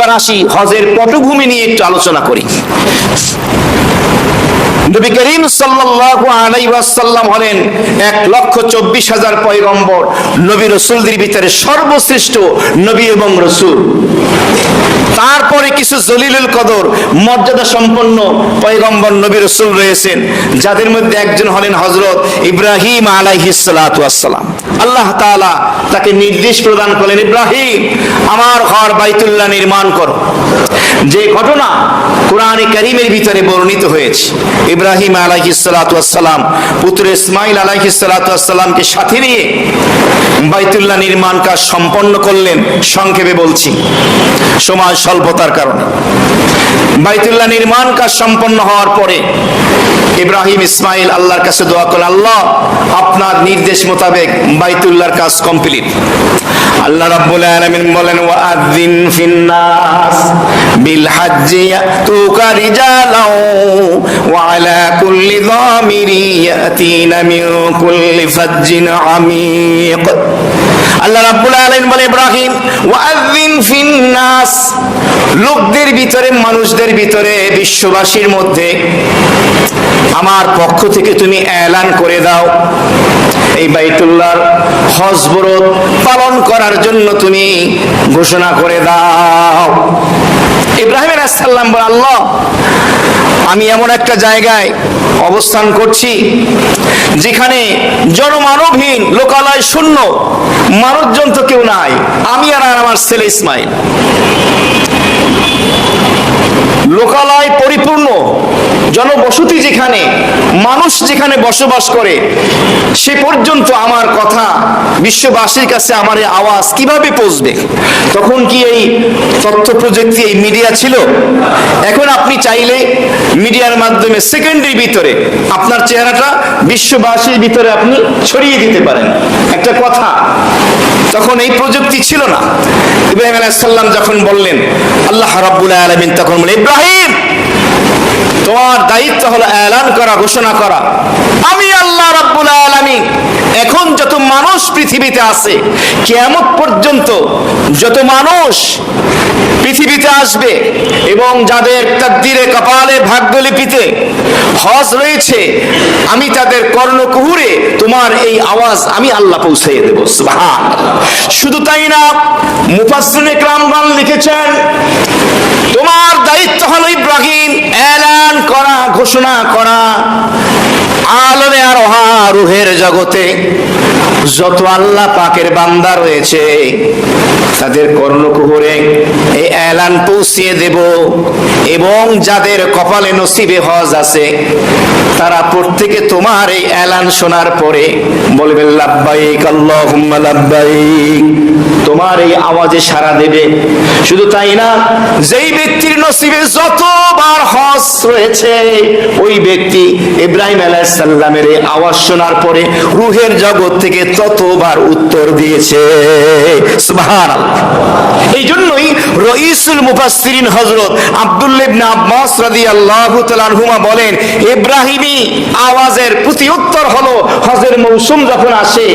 এবার আসি হজের পটভূমি নিয়ে একটু আলোচনা করি। নবী করিম সাল্লাল্লাহু আলাইহি ওয়াসাল্লাম হলেন 1,24,000 পয়গম্বর নবী রাসূলদের ভিতরে সর্বশ্রেষ্ঠ নবী এবং রাসূল। তারপরে কিছু জলিলুল কদর মর্যাদা সম্পন্ন পয়গম্বর নবী রাসূল রয়েছেন, যাদের মধ্যে একজন হলেন হযরত ইব্রাহিম আলাইহিস সালাতু ওয়াস সালাম। আল্লাহ তাআলা তাকে নির্দেশ প্রদান করলেন, ইব্রাহিম আমার ঘর বাইতুল্লাহ নির্মাণ করো। যে ঘটনা কোরআনে কারীমের ভিতরে বর্ণিত হয়েছে, ইব্রাহিম আলাইহিস সালাতু ওয়াস সালাম পুত্র ইসমাঈল আলাইহিস সালাতু ওয়াস সালামকে সাথে নিয়ে বাইতুল্লাহ নির্মাণ কাজ সম্পন্ন করলেন। সংক্ষেপে বলছি, সময় স্বল্পতার কারণে। বাইতুল্লাহ নির্মাণ কাজ সম্পন্ন হওয়ার পরে ইব্রাহিম ইসমাঈল আল্লাহর কাছে দোয়া করলেন, আল্লাহ আপনার নির্দেশ মোতাবেক বাইতুল্লাহর কাজ কমপ্লিট। আল্লাহ রাব্বুল আলামিন বলেন, ওয়াআযিন ফিন্নাস বিল হাজ্জি ইয়াতুকা রিজালাও ওয়া আলা কুল্লি যামিরি ইয়াতিনা মিন কুল্লি ফাজ্জিন আমিক। আল্লাহ রাব্বুল আলামিন বলে, ইব্রাহিম ওয়াআযিন ফিন্নাস, লোকদের ভিতরে, মানুষদের ভিতরে, বিশ্ববাসীর মধ্যে আমার পক্ষ থেকে তুমি এলান করে দাও, এই বাইতুল্লাহর হজ বরত পালন করার জন্য তুমি ঘোষণা করে দাও। ইব্রাহিম আলাইহিস সালাম বলেন, আল্লাহ আমি এমন একটা জায়গায় অবস্থান করছি যেখানে জনমানবহীন, লোকালয় শূন্য, মানুষজন তো কেউ নাই, আমি আর আমার ছেলে ইসমাইল। লোকালয় পরিপূর্ণ, জনবসতি যেখানে, মানুষ যেখানে বসবাস করে, সে পর্যন্ত আমার কথা বিশ্ববাসীর কাছে আমার এই আওয়াজ কিভাবে পৌঁছবে? তখন কি এই তথ্য প্রযুক্তি, এই মিডিয়া ছিল? এখন আপনি চাইলে মিডিয়ার মাধ্যমে সেকেন্ডের ভিতরে আপনার চেহারাটা বিশ্ববাসীর ভিতরে আপনি ছড়িয়ে দিতে পারেন একটা কথা। তখন এই প্রযুক্তি ছিল না। ইব্রাহিম আলাইহিস সালাম যখন বললেন, আল্লাহ রাব্বুল আলামিন তখন বলে, ইব্রাহিম তোমার দায়িত্ব হলো এলান করা, ঘোষণা করা, আমি আল্লাহ রাব্বুল আলামিন এখন যত মানুষ পৃথিবীতে আছে, কিয়ামত পর্যন্ত যত মানুষ পৃথিবীতে আসবে এবং যাদের তাকদীরে, কপালে, ভাগ্যলিপিতে হজ রয়েছে, আমি তাদের কর্ণকুহুরে তোমার এই আওয়াজ আমি আল্লাহ পৌঁছাইয়ে দেব। সুবহানাল্লাহ। শুধু তাই না, মুফাসসিরিনে কেরামগণ লিখেছেন, তোমার দায়িত্ব হলো ইব্রাহিম এলান করা, ঘোষণা করা, আলমে আরোহা, রূহের জগতে যত আল্লাহ পাকের বান্দা রয়েছে তাদের কর্ণকুহরে এই এলান পৌঁছিয়ে দেব, এবং যাদের কপালে নসিবে হজ আছে তারা প্রত্যেকে তোমার এই এলান শোনার পরে বলবে, লাব্বাইক আল্লাহুম্মা লাব্বাইক, তোমার এই আওয়াজে সাড়া দেবে। শুধু তাই না, যেই ব্যক্তির নসিবে যতবার হজ রয়েছে, ওই ব্যক্তি ইব্রাহিম আলাইহিস সালামের এই আওয়াজ শোনার পরে রূহের জগৎ থেকে ততবার উত্তর দিয়েছে। সুবহানাল্লাহ। এই জন্যই রাইসুল মুফাসসিরিন হযরত আব্দুল্লাহ ইবনে আব্বাস রাদিয়াল্লাহু তাআলা আনহুমা বলেন, ইব্রাহিমী আওয়াজের প্রতি উত্তর হলো হজের মৌসুম যখন আসে,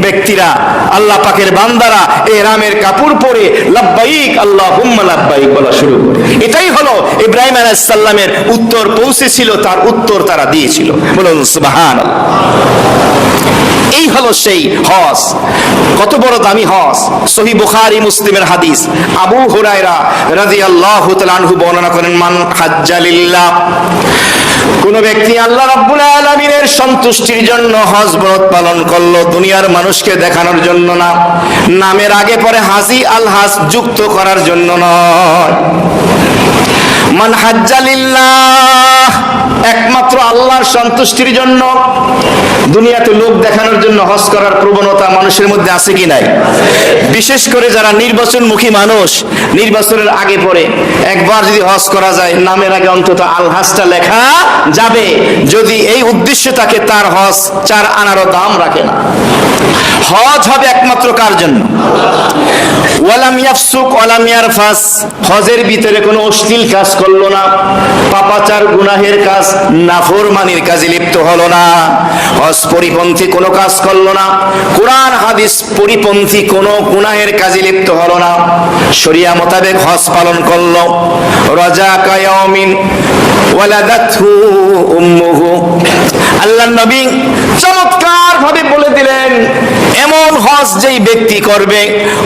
ব্যক্তিরা, আল্লাহ পাকের বান্দারা ইহরামের কাপড় পরে লাব্বাইক আল্লাহুম্মা লাব্বাইক বলা শুরু করে। এটাই হলো ইব্রাহিম আলাইহিস সালামের উত্তর পৌঁছেছিল, তার উত্তর তারা দিয়েছিল। বলুন সুবহানাল্লাহ। এই হলো সেই হজ। কত বড় দামি হজ! সহিহ বুখারী মুসলিমের হাদিস, আবু হুরায়রা রাদিয়াল্লাহু তাআলা আনহু বর্ণনা করেন, মান হাজ্জা লিল্লাহ, কোন ব্যক্তি আল্লাহ রাব্বুল আলামিনের সন্তুষ্টির জন্য হজ ব্রত পালন করলো, দুনিয়ার মানুষকে দেখানোর জন্য না, নামের আগে পরে হাজি আল হাজ যুক্ত করার জন্য নয়। মান হাজ্জা লিল্লাহ, একমাত্র আল্লাহর সন্তুষ্টির জন্য। দুনিয়াতে লোক দেখানোর জন্য হজ করার প্রবণতা মানুষের মধ্যে আছে কি নাই? বিশেষ করে যারা নির্বাচনমুখী মানুষ, নির্বাচনের আগে পরে একবার যদি হজ করা যায়, নামের আগে অন্তত আল হাজটা লেখা যাবে। যদি এই উদ্দেশ্য থাকে, তার হজ 4 আনারও দাম রাখে না। হজ হবে একমাত্র কার জন্য? ওয়ালাম ইয়াফসুক ওয়ালাম ইয়ারফাস, হজের ভিতরে কোনো অশ্লীল কাজ করলো না, পাপাচার গুনাহের কাজ নাফরমানির কাজে লিপ্ত হলো না, হজ পরিপন্থী কোনো কাজ করলো না, কোরআন হাদিস পরিপন্থী কোনো গুনাহের কাজে লিপ্ত হলো না, শরিয়া মোতাবেক হজ পালন করলো। রাজা কায়ামিন ওয়ালাদাতহু উম্মুহু, আল্লাহর নবী চমৎকার ভাবে বলে দিলেন, এমন হজ যেই ব্যক্তি করবে,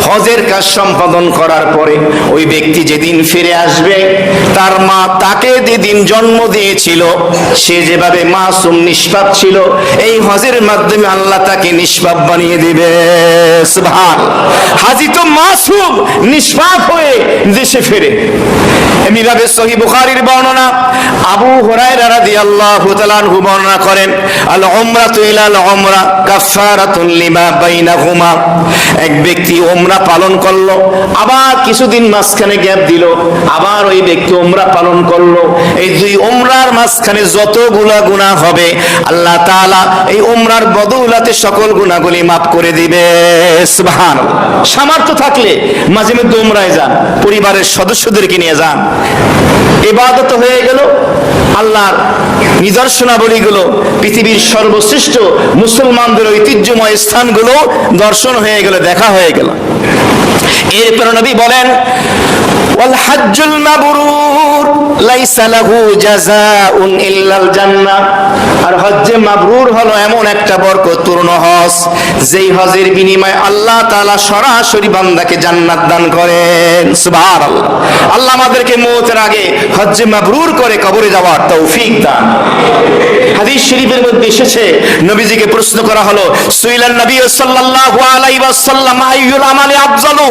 হজের কাজ সম্পাদন করার পরে ওই ব্যক্তি যেদিন ফিরে আসবে, তার মা তাকে যেদিন জন্ম দিয়েছিল সে যেভাবে মাসুম নিষ্পাপ ছিল, এই হজের মাধ্যমে আল্লাহ তাকে নিষ্পাপ বানিয়ে দিবে। সুবহান, হাজি তো মাসুম নিষ্পাপ হয়ে দেশে ফেরে। এমনিভাবে সহিহ বুখারীর বর্ণনা, আবু হুরায়রা রাদিয়াল্লাহু তাআলা আনহু বর্ণনা করেন, আল উমরাতু ইলাল উমরা কাফারাতুন লিমা বাইনাহুমা, এক ব্যক্তি উমরা পালন করলো, আবার কিছুদিন মাঝখানে গ্যাপ দিল, আবার ওই ব্যক্তি উমরা পালন করলো, এই দুই উমরার মাঝখানে যতগুলা গুনাহ হবে আল্লাহ তাআলা এই উমরার বদৌলতে সকল গুনাহগুলি মাফ করে দিবে। সুবহানাল্লাহ। সামর্থ্য থাকলে মাঝে মধ্যে উমরায় যান, পরিবারের সদস্যদেরকে নিয়ে যান, ইবাদত হয়ে গেল, আল্লাহর নিদর্শনাবলীগুলো, পৃথিবীর সর্বশ্রেষ্ঠ মুসলমানদের ঐতিহ্যময় স্থানগুলো দর্শন হয়ে গেল, দেখা হয়ে গেল। এরপর নবী বলেন, ওয়াল হাজ্জুল মাবরুর লাইসা লাহু জাযাউন ইল্লাল জান্নাহ, আর হজ্জে মাবরুর হলো এমন একটা বরকতপূর্ণ হজ, যেই হজের বিনিময়ে আল্লাহ তাআলা সরাসরি বান্দাকে জান্নাত দান করেন। সুবহানাল্লাহ। আল্লাহ আমাদেরকে মওতের আগে হজ্জে মাবরুর করে কবরে যাওয়ার তৌফিক দান। হাদিস শরীফের মধ্যে এসেছে, নবীজিকে প্রশ্ন করা হলো, সুইলান নবী সাল্লাল্লাহু আলাইহি ওয়াসাল্লাম আইয়ুল আমালি আফজালু,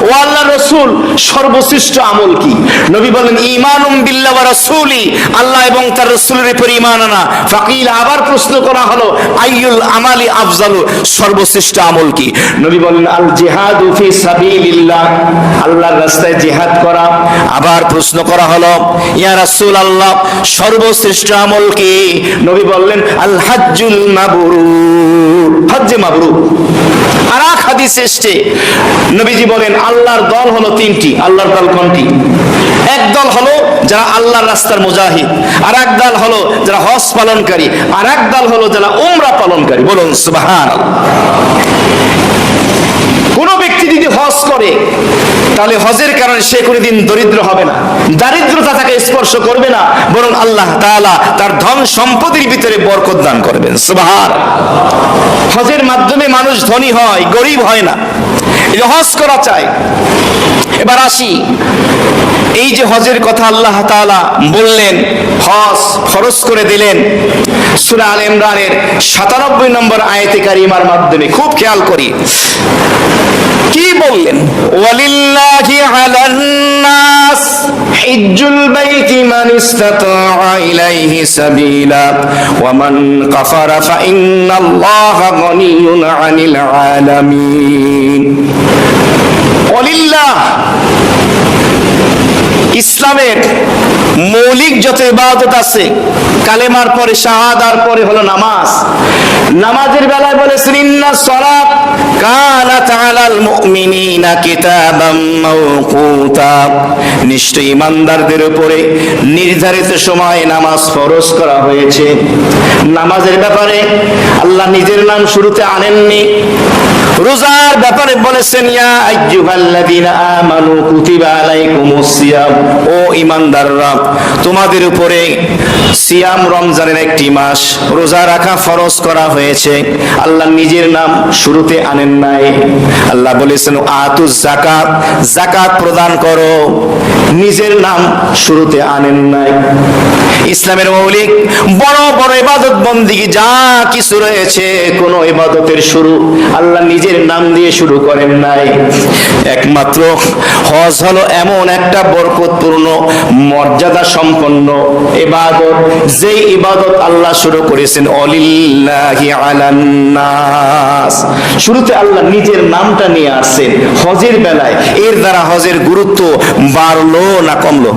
ও আল্লাহর রাসূল সর্বশ্রেষ্ঠ আমল কি? নবী বলেন, ঈমানুম বিল্লাহি ওয়া রাসূলি, আল্লাহ এবং তার রাসূলের উপর ঈমান আনা। ফাকিল, আবার প্রশ্ন করা হলো, আইয়ুল আমালি আফজালু, সর্বশ্রেষ্ঠ আমল কি? নবী বলেন, আল জিহাদু ফি সাবিলিল্লাহ, আল্লাহর রাস্তায় জিহাদ করা। আবার প্রশ্ন করা হলো, ইয়া রাসূলুল্লাহ সর্বশ্রেষ্ঠ আমল কি? নবী বললেন, আল হাজ্জুল মাবরুর, হজ্জে মাবরুর। আর এক হাদিস এসেছে, নবীজি বলেন, আল্লাহর দল হলো তিনটি। আল্লাহর দল কোনটি? এক দল হলো যারা আল্লাহর রাস্তার মুজাহিদ, আর এক দল হলো যারা হজ পালনকারী, আর এক দল হলো যারা উমরা পালনকারী। বলুন সুবহানাল্লাহ। কোন ব্যক্তি যদি হজ করে, তাহলে হজের কারণে সে কোনোদিন দরিদ্র হবে না, দারিদ্রতা তাকে স্পর্শ করবে না, বরং আল্লাহ তাআলা তার ধন সম্পদের ভিতরে বরকত দান করবেন। সুবহানাল্লাহ। হজের মাধ্যমে মানুষ ধনী হয়, গরিব হয় না। এই যে হজ করা চাই। এবার আসি, এই যে হজের কথা আল্লাহ তাআলা বললেন, হজ ফরজ করে দিলেন সূরা আলে ইমরানের ৯৭ নম্বর আয়াতে কারিমার মাধ্যমে। খুব খেয়াল করি কি বললেন, ওয়ালিল্লাহি আলান নাস হিজ্জুল বাইতি মান ইসতাতাআ ইলাইহি সাবিলা ওয়া মান কাফারা ফা ইন্নাল্লাহা গনিয়্যুন আনিল আলামিন। ওয়ালিল্লাহ, ইসলামের মৌলিক যত ইবাদত আছে, কালেমার পরে শাহাদার পরে হলো নামাজ। নামাজের বেলায় বলেছেন, ইন্নাস সালাত কানাত আলাল মুমিনিনা কিতাবাম মাওকুতা, নিশ্চয়ই ঈমানদারদের উপরে নির্ধারিত সময়ে নামাজ ফরজ করা হয়েছে। নামাজের ব্যাপারে আল্লাহ নিজের নাম শুরুতে আনেননি। রোজার ব্যাপারে বলেছেন, ইয়া আইয়ুহাল্লাযীনা আমানু কুতিবা আলাইকুমুস সিয়াম, ও ঈমানদাররা তোমাদের উপরে সিয়াম, রমজানের একটি মাস রোজা রাখা ফরজ করা হয়েছে। আল্লাহ নিজের নাম শুরুতে আনেন নাই। আল্লাহ বলেছেন, আতুজ যাকাত, যাকাত প্রদান করো, নিজের নাম শুরুতে আনেন নাই। ইসলামের মৌলিক বড় বড় ইবাদত বন্দেগী যা কিছু রয়েছে, কোন ইবাদতের শুরু আল্লাহ নিজের নাম দিয়ে শুরু করেন নাই। একমাত্র হজ হলো এমন একটা বরকতপূর্ণ মর্যাদা সম্পন্ন ইবাদত, যেই ইবাদত আল্লাহ শুরু করেছেন ওয়ালিল্লাহি আলান নাস, শুরুতে আল্লাহ নিজের নামটা নিয়ে আসছেন হজের বেলায়। এর দ্বারা হজের গুরুত্ব বাড়লো না কমলো?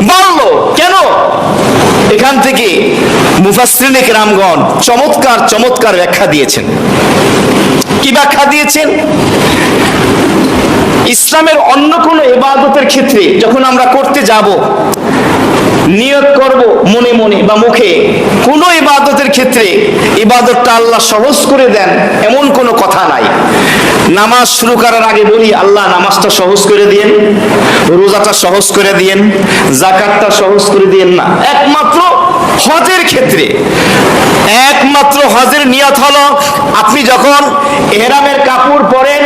বাড়লো। কেন? এখান থেকে মুফাসসিরিনে কেরামগণ চমৎকার চমৎকার ব্যাখ্যা দিয়েছেন। কি ব্যাখ্যা দিয়েছেন? ইসলামের অন্য কোনো ইবাদতের ক্ষেত্রে যখন আমরা করতে যাব, নিয়ত করব মনে মনে বা মুখে, কোনো ইবাদতের ক্ষেত্রে ইবাদতটা আল্লাহ সহজ করে দেন এমন কোনো কথা নাই। নামাজ শুরু করার আগে বলি আল্লাহ নামাজটা সহজ করে দিয়েন, রোজাটা সহজ করে দিয়েন, যাকাতটা সহজ করে দিয়েন না। একমাত্র হজের ক্ষেত্রে, একমাত্র হজের নিয়ত হলো আপনি যখন ইহরামের কাপড় পরেন,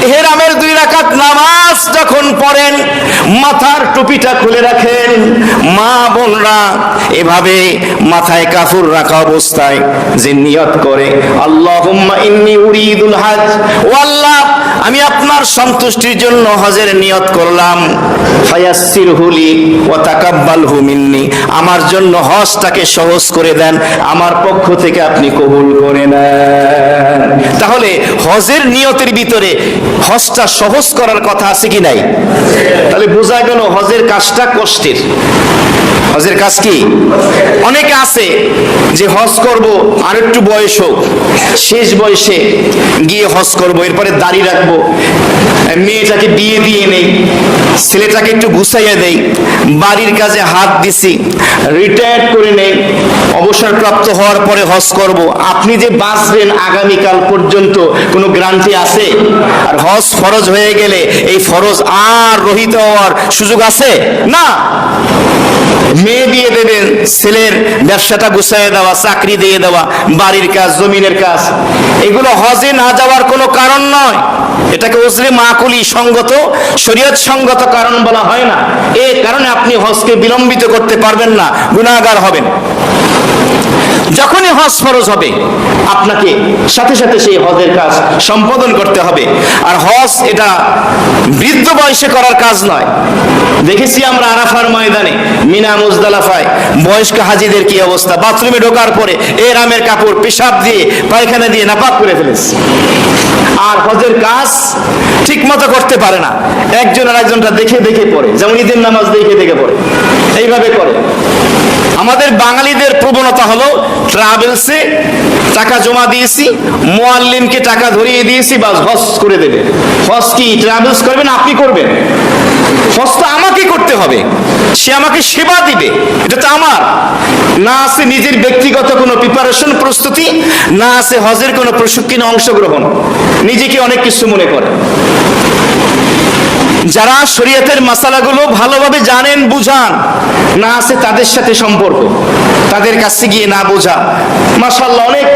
ইহরামের 2 রাকাত নামাজ যখন পড়েন, মাথার টুপিটা খুলে রাখেন। মা বোনরা এভাবে মাথায় কাপড় রাখা অবস্থায় যে নিয়ত করে আল্লাহুম্মা ইন্নী উরিদুল হজ, ও আল্লাহ আমি আপনার সন্তুষ্টির জন্য হজের নিয়ত করলাম, ফায়াসসিরহু লি ওয়া তাকাব্বালহু মিন্নি, আমার জন্য হজটাকে সহজ করে দেন, আমার পক্ষ থেকে আপনি কবুল করে নেন। তাহলে হজের নিয়তের ভিতরে হজটা সহজ করার কথা আছে কি নাই? তাহলে বোঝা গেল হজের কাজটা কষ্টের। হজের কাজ কি? অনেকে আছে যে হজ করব আর একটু বয়স হোক, শেষ বয়সে গিয়ে হজ করব, এরপরে দাড়ি রাখবো, মেয়েটাকে বিয়ে দিয়ে নেই, ছেলেটাকে একটু গুছাইয়া দেই, বাড়ির কাজে হাত দিছি, রিটায়ার্ড করে নেই, অবসরপ্রাপ্ত হওয়ার পরে হজ করব। আপনি যে বাঁচবেন আগামীকাল পর্যন্ত কোনো গ্যারান্টি আছে? আর হজ ফরজ হয়ে গেলে এই ফরজ আর রহিত হওয়ার সুযোগ আছে না। মেয়ে দিয়ে দেবেন, ছেলের ব্যবসাটা গুছাইয়ে দেওয়া, চাকরি দিয়ে দেওয়া, বাড়ির কাজ, জমিনের কাজ, এগুলো হজে না যাওয়ার কোনো কারণ নয়। এটাকে উজরে মাকুলি সঙ্গত, শরীয়ত সঙ্গত কারণ বলা হয় না। এই কারণে আপনি হজকে বিলম্বিত করতে পারবেন না, গুনাহগার হবেন। যখনই হজ ফরজ হবে আপনাকে সাথে সাথে সেই হজের কাজ সম্পাদন করতে হবে। আর হজ এটা বৃদ্ধ বয়সে করার কাজ নয়। দেখেছি আমরা আরাফার ময়দানে, মিনা মুজদালাফায় বয়স্ক হাজীদের কি অবস্থা, বাথরুমে ঢোকার পরে এহরামের কাপড় পেশাব দিয়ে পায়খানা দিয়ে নাপাক করে ফেলেছে। আর হজের কাজ ঠিক মতো করতে পারে না, একজন আর একজনটা দেখে দেখে পড়ে, যেমন ঈদের নামাজ দেখে দেখে পড়ে, এইভাবে করে। আমাদের বাঙালিদের প্রবণতা হলো ট্রাভেলসে টাকা জমা দিয়েছি, মুআল্লিমকে টাকা ধরিয়ে দিয়েছি, বাস হজ করে দেবে। হজ কি ট্রাভেলস করবেন? আপনি করবেন? হজ তো আমাকে করতে হবে, সে আমাকে সেবা দিবে, এটা তো আমার না। আছে নিজের ব্যক্তিগত কোনো প্রিপারেশন, প্রস্তুতি, না আছে হজের কোনো প্রশিক্ষণে অংশগ্রহণ, নিজেকে অনেক কিছু মনে করে। যারা শরীয়তের মাসালাগুলো ভালোভাবে জানেন, বুঝান, না আছে তাদের সাথে সম্পর্ক, তাদের কাছে গিয়ে না বোঝা। মাশাআল্লাহ অনেক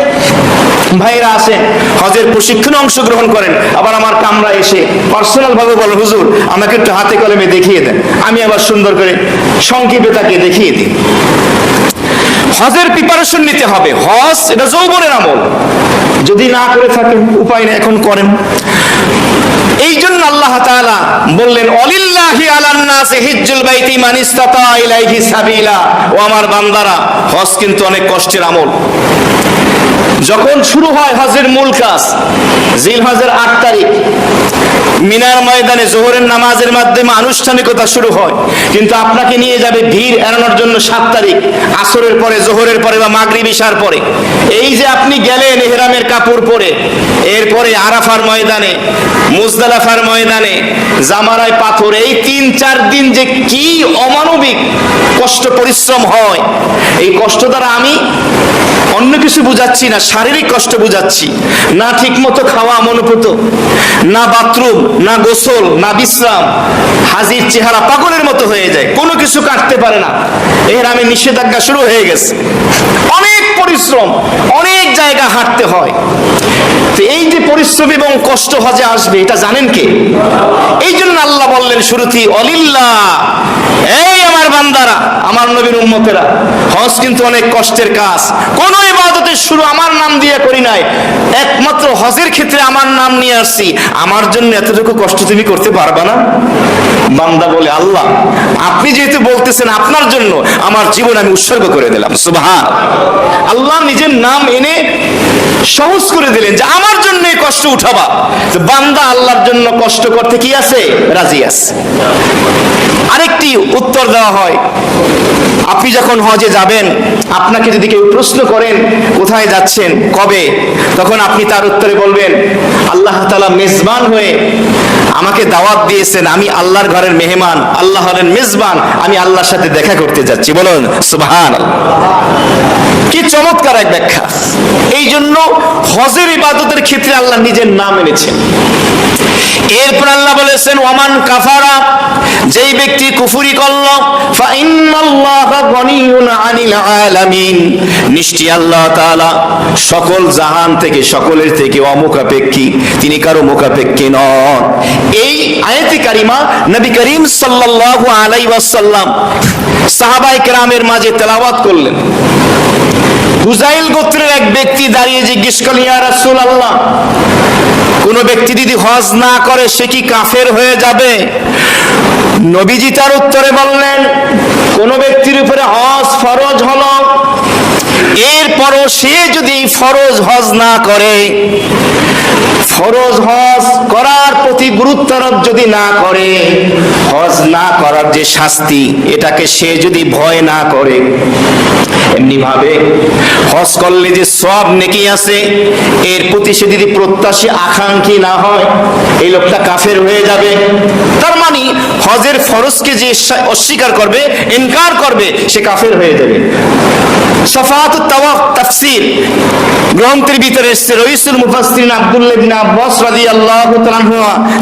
ভাইরা আছেন হজের প্রশিক্ষণে অংশগ্রহণ করেন, আবার আমার কামরা এসে পার্সোনাল ভাবে বলেন হুজুর আমাকে একটু হাতে কলমে দেখিয়ে দেন, আমি আবার সুন্দর করে সংক্ষেপে তাকে দেখিয়ে দিই। হজের প্রিপারেশন নিতে হবে। হজ এটা যৌবনের আমল, যদি না করে থাকেন উপায় নেই, এখন করেন। এই জন্য আল্লাহ তাআলা বললেন ওয়ালিল্লাহি আলান নাসি হিজ্জুল বাইতি মান ইসতাতা ইলাইহি সাবিলা। ও আমার বান্দারা, হজ কিন্তু অনেক কষ্টের আমল। যখন শুরু হয় হজের মূল কাজ জিলহজের 8 তারিখ, মিনার ময়দানে জোহরের নামাজের মাধ্যমে আনুষ্ঠানিকতা শুরু হয়, কিন্তু আপনাকে নিয়ে যাবে ভিড় এড়ানোর জন্য 7 তারিখ আসরের পরে, জোহরের পরে বা মাগরিব ইশার পরে। এই যে আপনি গেলেন ইহরামের কাপড় পরে, এরপরে আরাফার ময়দানে, মুজদালাফার ময়দানে, জামারায় পাথর, এই 3-4 দিন যে কি অমানবিক কষ্ট পরিশ্রম হয়, এই কষ্ট দ্বারা আমি অন্য কিছু বুঝাচ্ছি না, শারীরিক কষ্ট বুঝাচ্ছি না। ঠিক মতো খাওয়া মনোপুত না, বাথরুম না, গোসল না, বিশ্রাম। হাজির চেহারা পাগলের মতো হয়ে যায়, কোনো কিছু কাটতে পারে না। ইহরামে নিষেধাজ্ঞা শুরু হয়ে গেছে, অনেক পরিশ্রম, অনেক জায়গা হাঁটতে হয়। তো এই যে পরিশ্রম এবং কষ্ট হজে আসবে, এটা জানেন কে? এই জন্য আল্লাহ বললেন শুরুতেই অলিল্লাহ, এই আমার বান্দারা, আমার নবীর উম্মতেরা, হজ কিন্তু অনেক কষ্টের কাজ। কোন ইবাদতের শুরু আমার নাম দিয়ে করি নাই, একমাত্র হজের ক্ষেত্রে আমার নাম নিয়ে আসছি। আমার জন্য এতটুকু কষ্ট তুমি করতে পারবা না? বান্দা বলে আল্লাহ আপনি যেহেতু বলতেছেন আপনার জন্য আমার জীবন আমি উৎসর্গ করে দিলাম। সুবহান আল্লাহ নিজের নাম এনে সহজ করে দিলেন যে আমার জন্য এই কষ্ট উঠাবা। বান্দা আল্লাহর জন্য কষ্ট করতে কি আছে? রাজি আছে। আরেকটি উত্তর দেওয়া হয়, আপনি যখন হজে যাবেন, আপনাকে যদি কেউ প্রশ্ন করেন কোথায় যাচ্ছেন, কবে, তখন আপনি তার উত্তরে বলবেন আল্লাহ তাআলা মেজবান হয়ে আমাকে দাওয়াত দিয়েছেন, আমি আল্লাহর ঘরের মেহমান, আল্লাহর মেজবান, আমি আল্লাহর সাথে দেখা করতে যাচ্ছি। বলুন সুবহানাল্লাহ। কি চমৎকার এক ব্যাখ্যা। এই জন্য হজের ইবাদতের ক্ষেত্রে আল্লাহ নিজের নাম এনেছেন। এরপর আল্লাহ বলেছেন ওয়ামান কাফারা, যেই ব্যক্তি কুফরি করল, ফা ইন্নাল্লাহা গনিয়ুন আনিল আলামিন, নিশ্চয়ই আল্লাহ তাআলা সকল জাহান থেকে, সকলের থেকে অমুখাপেক্ষী, তিনি কারো মুখাপেক্ষী নন। এই আয়াতে কারিমা নবী করিম সাল্লাল্লাহু আলাইহি ওয়াসাল্লাম সাহাবায়ে কেরামের মাঝে তেলাওয়াত করলেন। হুযাইল গোত্রের এক ব্যক্তি দাঁড়িয়ে জিজ্ঞেস করলেন, ইয়া রাসূলুল্লাহ, কোন ব্যক্তি যদি হজ না করে সে কি কাফের হয়ে যাবে? নবীজি তার উত্তরে বললেন, কোন ব্যক্তির উপরে হজ ফরজ হলো, এরপরও সে যদি ফরজ হজ না করে, ফরজ হজ করার প্রতি গুরুত্ব আরোপ যদি না করে, হজ না করার যে শাস্তি এটাকে সে যদি ভয় না করে, এমনি ভাবে হজ করলে যে সওয়াব নেকি আছে এর প্রতি সে যদি প্রত্যাশী আকাঙ্ক্ষী না হয়, এই লোকটা কাফের হয়ে যাবে। তার মানে হজের ফরজকে যে অস্বীকার করবে, ইনকার করবে, সে কাফের হয়ে যাবে। সফাতুত তাফসীর গ্রন্থের ভিতরে এসেছে, রইসুল মুফাসসিরিন আব্দুল্লাহ ইবনে আব্বাস রাদিয়াল্লাহু তাআলা আনহু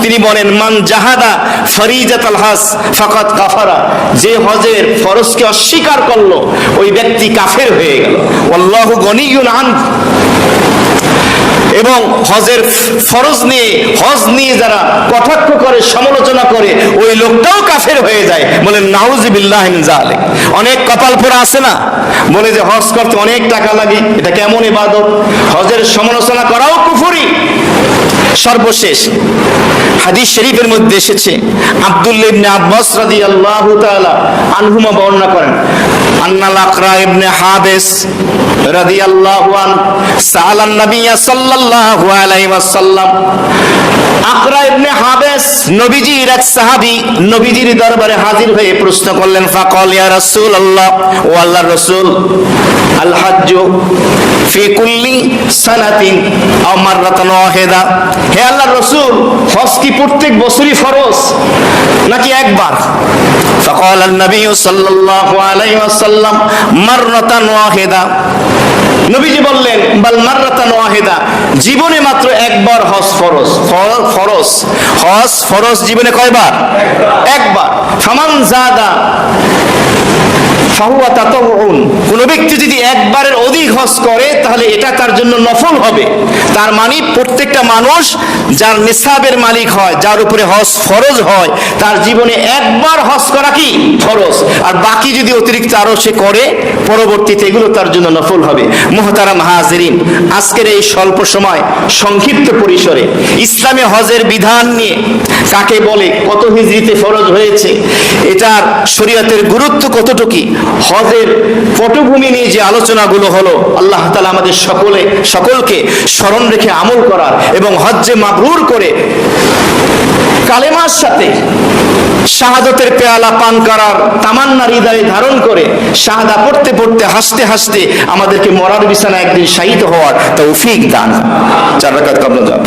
তিনি বলেন, মান জাহাদা ফরিজাতাল হজ ফাকাদ কাফারা, যে হজের ফরজকে অস্বীকার করলো ওই ব্যক্তি কাফের হয়ে গেল। আল্লাহু গনিয়ুন আন, এবং হজের ফরজ নিয়ে, হজ নিয়ে যারা কটাক্ষ করে, সমালোচনা করে, ওই লোকটাও কাফের হয়ে যায়। বলেন নাউযুবিল্লাহি মিন যালিক। অনেক কপাল পোড়া আছে না, বলে যে হজ করতে অনেক টাকা লাগে, এটা কেমন ইবাদত, হজের সমালোচনা করাও কুফরি। সর্বশেষ হাদিস শরীফের মধ্যে এসেছে, আব্দুল্লাহ ইবনে আব্বাস রাদিয়াল্লাহু তাআলা আনহুমা বর্ণনা করেন, আন্নাল আকরা ইবনে হাবিস রাদিয়াল্লাহু আনহু সাআলান নবী সাল্লাল্লাহু আলাইহি ওয়াসাল্লাম, আকরা ইবনে হাবিস নবীজির এক সাহাবী নবীজির দরবারে হাজির হয়ে প্রশ্ন করলেন, ফাকাল ইয়া রাসূলুল্লাহ, ও আল্লাহর রাসূল, আল হাজ্জু ফি কুল্লি সানাতিন আও মাররাতান ওয়াহিদা, হে আল্লাহর রাসূল, হজ কি প্রত্যেক বছরই ফরজ নাকি একবার? ফাকাল নবী সাল্লাল্লাহু আলাইহি ওয়াসাল্লাম মাররাতান ওয়াহিদা, নবীজি বললেন, বাল মাররাতান ওয়াহিদা, জীবনে মাত্র একবার হজ ফরজ। ফরজ, হজ ফরজ জীবনে কয়বার? একবার। ফামান জাদা ফাহুয়া তাতাউউন, কোন ব্যক্তি যদি একবারের অধিক হজ করে তাহলে এটা তার জন্য নফল হবে। তার মানে প্রত্যেকটা মানুষ যার নিসাবের মালিক হয়, যার উপরে হজ ফরজ হয়, তার জীবনে একবার হজ করা কি ফরজ, আর বাকি যদি অতিরিক্ত আরো সে করে পরবর্তীতে এগুলো তার জন্য নফল হবে। মুহতারাম হাজিরিন, আজকের এই স্বল্প সময় সংক্ষিপ্ত পরিসরে ইসলামে হজের বিধান নিয়ে, কাকে বলে, কত হিজরিতে ফরজ হয়েছে, এটার শরীয়তের গুরুত্ব কতটুকু, হজের পটভূমি নিয়ে যে আলোচনাগুলো হলো, আল্লাহ তাআলা আমাদের সকলকে স্মরণ রেখে আমল করার এবং হজ্জে মাবরুর করে কালেমার সাথে শাহাদাতের পেয়ালা পান করার তামান্না হৃদয়ে ধারণ করে শাহাদা পড়তে পড়তে হাসতে হাসতে আমাদেরকে মরার বিছানায় একদিন শায়িত হওয়ার তৌফিক দান। 4 রাকাত কবলা